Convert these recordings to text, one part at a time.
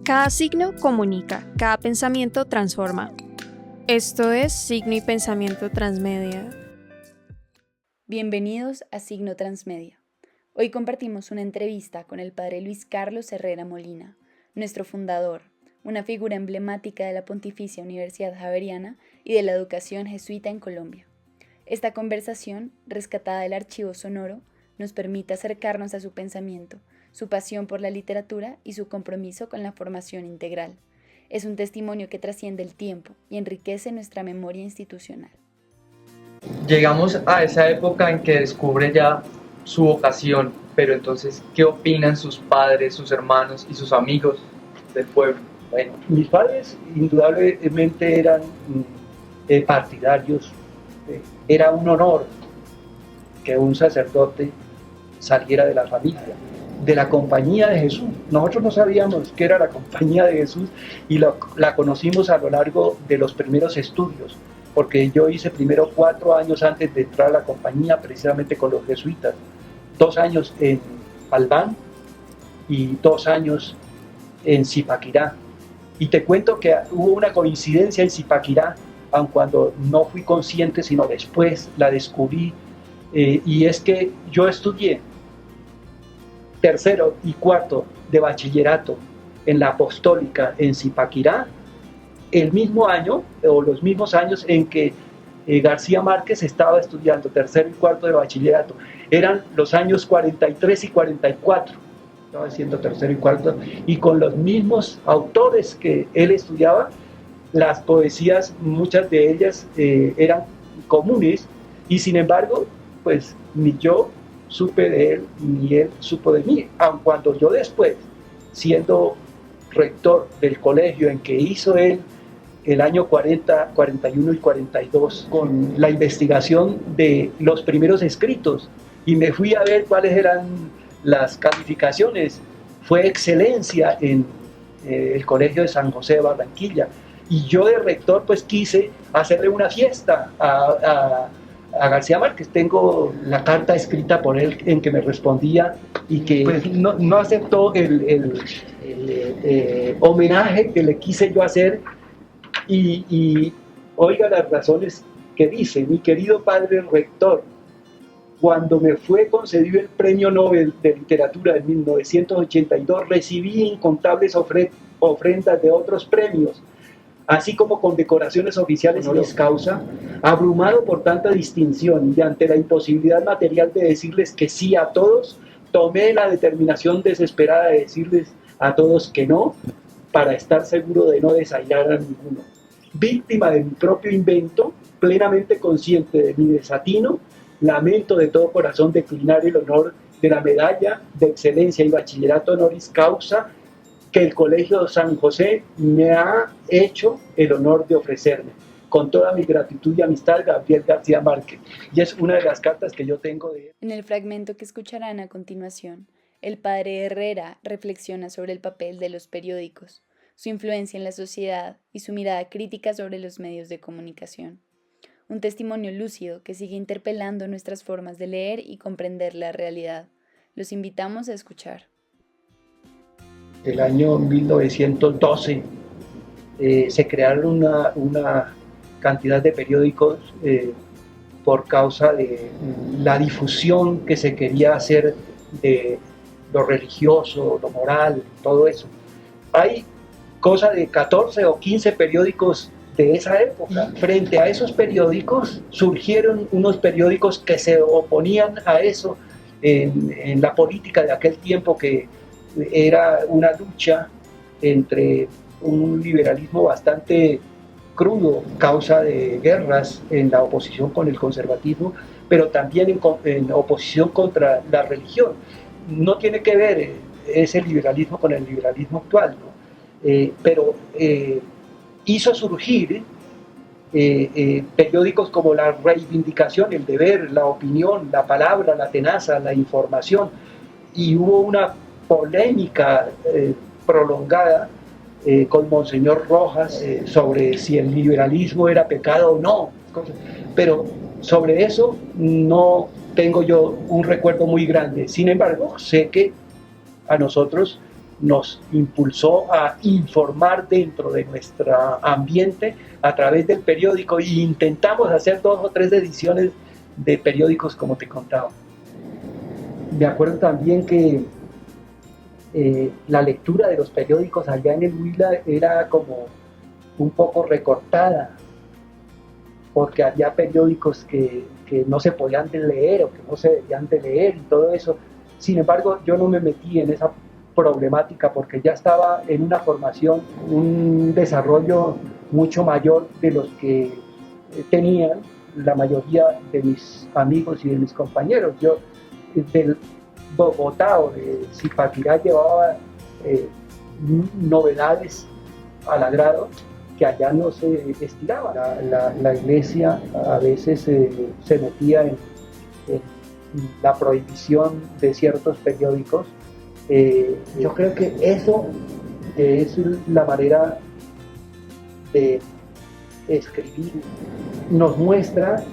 Cada signo comunica, cada pensamiento transforma. Esto es Signo y Pensamiento Transmedia. Bienvenidos a Signo Transmedia. Hoy compartimos una entrevista con el padre Luis Carlos Herrera Molina, nuestro fundador, una figura emblemática de la Pontificia Universidad Javeriana y de la educación jesuita en Colombia. Esta conversación, rescatada del archivo sonoro, nos permite acercarnos a su pensamiento, su pasión por la literatura y su compromiso con la formación integral. Es un testimonio que trasciende el tiempo y enriquece nuestra memoria institucional. Llegamos a esa época en que descubre ya su vocación, pero entonces, ¿qué opinan sus padres, sus hermanos y sus amigos del pueblo? Bueno, mis padres indudablemente eran partidarios. Era un honor que un sacerdote saliera de la familia, de la compañía de Jesús. Nosotros no sabíamos qué era la compañía de Jesús y la conocimos a lo largo de los primeros estudios, porque yo hice primero 4 años antes de entrar a la compañía precisamente con los jesuitas, 2 años en Albán y 2 años en Zipaquirá. Y te cuento que hubo una coincidencia en Zipaquirá, aun cuando no fui consciente, sino después la descubrí, y es que yo estudié tercero y cuarto de bachillerato en la Apostólica en Zipaquirá, el mismo año o los mismos años en que García Márquez estaba estudiando tercero y cuarto de bachillerato. Eran los años 43 y 44, estaba haciendo tercero y cuarto, y con los mismos autores que él estudiaba. Las poesías, muchas de ellas eran comunes, y sin embargo, pues ni yo supe de él, ni él supo de mí, aun cuando yo después, siendo rector del colegio en que hizo él el año 40, 41 y 42, con la investigación de los primeros escritos, y me fui a ver cuáles eran las calificaciones, fue excelencia en el colegio de San José de Barranquilla, y yo de rector pues quise hacerle una fiesta a García Márquez. Tengo la carta escrita por él en que me respondía y que pues no aceptó el homenaje que le quise yo hacer, y oiga las razones que dice: mi querido padre rector, cuando me fue concedido el Premio Nobel de Literatura en 1982, recibí incontables ofrendas de otros premios, así como condecoraciones oficiales honoris causa. Abrumado por tanta distinción y ante la imposibilidad material de decirles que sí a todos, tomé la determinación desesperada de decirles a todos que no, para estar seguro de no desairar a ninguno. Víctima de mi propio invento, plenamente consciente de mi desatino, lamento de todo corazón declinar el honor de la medalla de excelencia y bachillerato honoris causa que el Colegio San José me ha hecho el honor de ofrecerme. Con toda mi gratitud y amistad, Gabriel García Márquez. Y es una de las cartas que yo tengo de él. En el fragmento que escucharán a continuación, el padre Herrera reflexiona sobre el papel de los periódicos, su influencia en la sociedad y su mirada crítica sobre los medios de comunicación. Un testimonio lúcido que sigue interpelando nuestras formas de leer y comprender la realidad. Los invitamos a escuchar. El año 1912 se crearon una cantidad de periódicos por causa de la difusión que se quería hacer de lo religioso, lo moral, todo eso. Hay cosa de 14 o 15 periódicos de esa época. Frente a esos periódicos surgieron unos periódicos que se oponían a eso en la política de aquel tiempo, que era una lucha entre un liberalismo bastante crudo, causa de guerras en la oposición con el conservatismo, pero también en oposición contra la religión. No tiene que ver ese liberalismo con el liberalismo actual, ¿no? Pero hizo surgir periódicos como La Reivindicación, El Deber, La Opinión, La Palabra, La Tenaza, La Información, y hubo una polémica prolongada con Monseñor Rojas sobre si el liberalismo era pecado o no, pero sobre eso no tengo yo un recuerdo muy grande. Sin embargo, sé que a nosotros nos impulsó a informar dentro de nuestro ambiente a través del periódico, y intentamos hacer 2 o 3 ediciones de periódicos, como te contaba. Me acuerdo también que la lectura de los periódicos allá en el Huila era como un poco recortada, porque había periódicos que no se podían leer o que no se debían de leer y todo eso. Sin embargo, yo no me metí en esa problemática porque ya estaba en una formación, un desarrollo mucho mayor de los que tenían la mayoría de mis amigos y de mis compañeros. Yo del Bogotá o de Zipaquirá llevaba novedades al agrado que allá no se estiraba. La iglesia a veces se metía en la prohibición de ciertos periódicos. Yo creo que eso es la manera de escribir. Nos muestra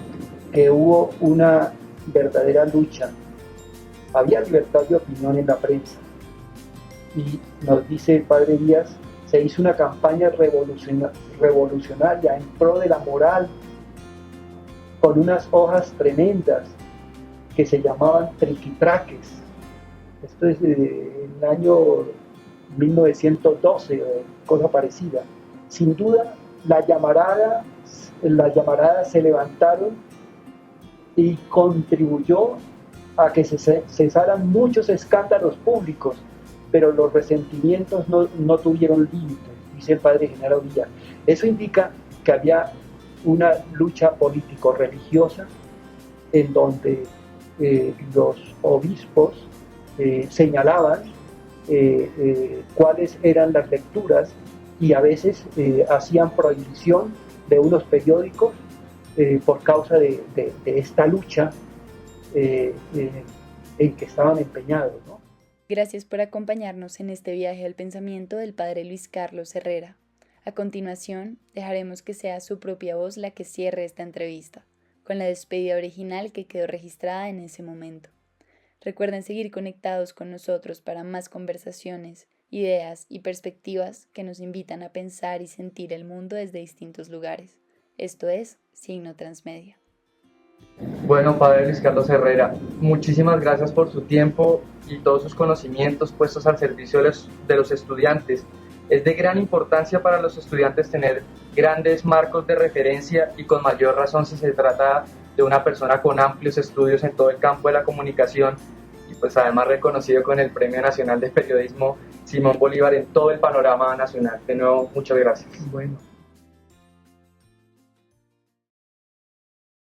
que hubo una verdadera lucha. Había libertad de opinión en la prensa. Y nos dice el padre Díaz, se hizo una campaña revolucionaria en pro de la moral, con unas hojas tremendas que se llamaban triquitraques. Esto es en el año 1912 o cosa parecida. Sin duda, las llamaradas se levantaron y contribuyó a que se cesaran muchos escándalos públicos, pero los resentimientos no tuvieron límites, dice el padre Genaro Villar. Eso indica que había una lucha político-religiosa en donde los obispos señalaban cuáles eran las lecturas y a veces hacían prohibición de unos periódicos por causa de esta lucha en que estaban empeñados, ¿no? Gracias por acompañarnos en este viaje al pensamiento del padre Luis Carlos Herrera. A continuación, dejaremos que sea su propia voz la que cierre esta entrevista, con la despedida original que quedó registrada en ese momento. Recuerden seguir conectados con nosotros para más conversaciones, ideas y perspectivas que nos invitan a pensar y sentir el mundo desde distintos lugares. Esto es Signo Transmedia. Bueno, padre Luis Carlos Herrera, muchísimas gracias por su tiempo y todos sus conocimientos puestos al servicio de los estudiantes. Es de gran importancia para los estudiantes tener grandes marcos de referencia y con mayor razón si se trata de una persona con amplios estudios en todo el campo de la comunicación y pues además reconocido con el Premio Nacional de Periodismo Simón Bolívar en todo el panorama nacional. De nuevo, muchas gracias. Bueno.